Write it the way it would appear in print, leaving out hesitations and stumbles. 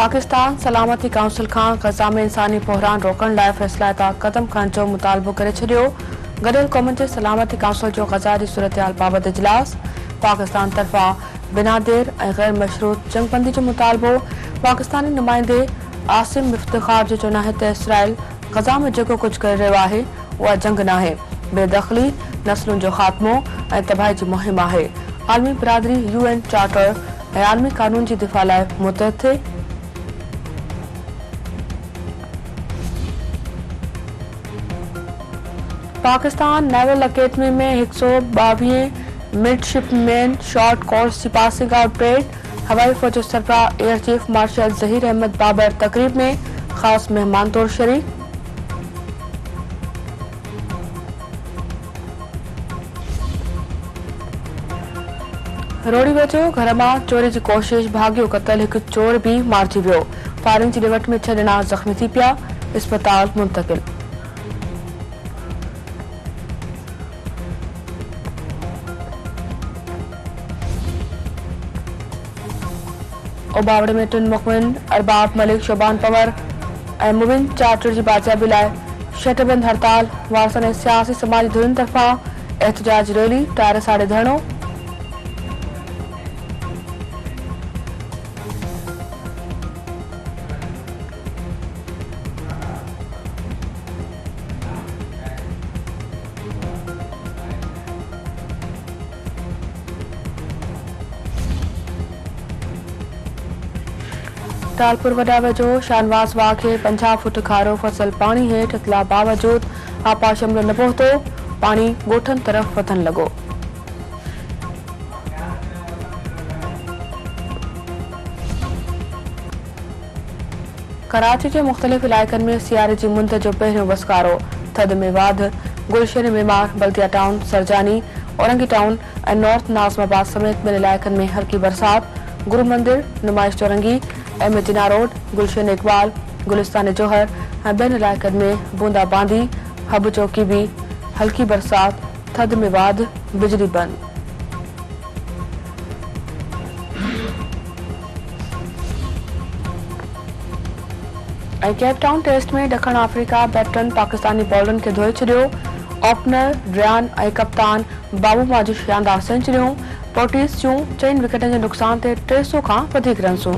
पाकिस्तान सलामती काउंसिल खां गज़ा में इंसानी बहरान रोकण लाइ फ़ैसिला था क़दम खणण जो मुतालबो करे छॾियो। गॾियल क़ौमुनि जे सलामती काउंसिल जो गज़ा जी सूरतहाल बाबति इजलास। पाकिस्तान तरफ़ां बिना देर ऐं गैर मशरूत जंगबंदी जो मुतालबो। पाकिस्तानी नुमाइंदे आसिम इफ्तिखार जो चवणु आहे त इसराइल गज़ा में जेको कुझु करे रहियो आहे उहा जंग नाहे, बेदख़ली, नस्लुनि जो ख़ात्मो ऐं तबाही जी मुहिम आहे। आलमी बिरादरी UN चार्टर ऐं आलमी कानून जी दिफ़ा लाइ मुतहद थिए। पाकिस्तान नेवल अकेडमी में 122 मिडशिपमैन शॉर्ट कोर्स की पासिंग आउट परेड। हवाई फौज जो सरबराह air chief marshal Zaheer Ahmed Babar तकरीब में खास मेहमान तौर शरीक। रोड़ी वेझो घर मां चोरी जी कोशिश, भागियो क़तल, हिकु चोर भी मारिजी वियो। फायरिंग जी डिवट में 6 ॼणा ज़ख़्मी थी पिया, अस्पताल मुंतकिल। ओबावड़े में 3 मुखबिन अरबाब मलिक, शोबान पवर ऐं मुबिन चार्टर जी बाजियाबी लाइ शटबंद हड़ताल। वारसन ऐं सियासी समाजी धुरियुनि तरफ़ां एहतजाज रैली, टायर साड़े धरणो। तालपुर वॾा वेझो शाहनवाज़ बाग खे 50 फुट खारो फसल पाणी हेठि इतला बावजूद आपा शिमलो न पहुतो। पाणी ॻोठनि तरफ़ वधण लॻो। कराची के मुख़्तलिफ़ इलाइक़नि में सियारे जी मुंद जो पहिरियों वसकारो। थधि में वाध, गुलशन मेमार, बल्दिया टाउन, सरजानी, औरंगी टाउन ऐं नॉर्थ नाज़माबाद समेत ॿिनि इलाइक़नि में हल्की बरसात। गुरु मंदिर, नुमाइश चौरंगी ऐं मदीना रोड, गुलशन इकबाल, गुलिस्तान जोहर ऐं ॿियनि इलाइक़नि में बूंदाबांदी। हब चौकी भी हल्की बरसात। थधि में वाध, बिजली बंद। ऐं केपटाउन टेस्ट में ॾखण अफ्रीका बैटन पाकिस्तानी बॉलरनि खे धोए छॾियो। ओपनर रियान ऐं कप्तान बाबूमा जी शानदार सेंचुरियूं। पोर्टीस जूं 4 विकेटनि जे नुक़सान ते 300 खां वधीक रन्सूं।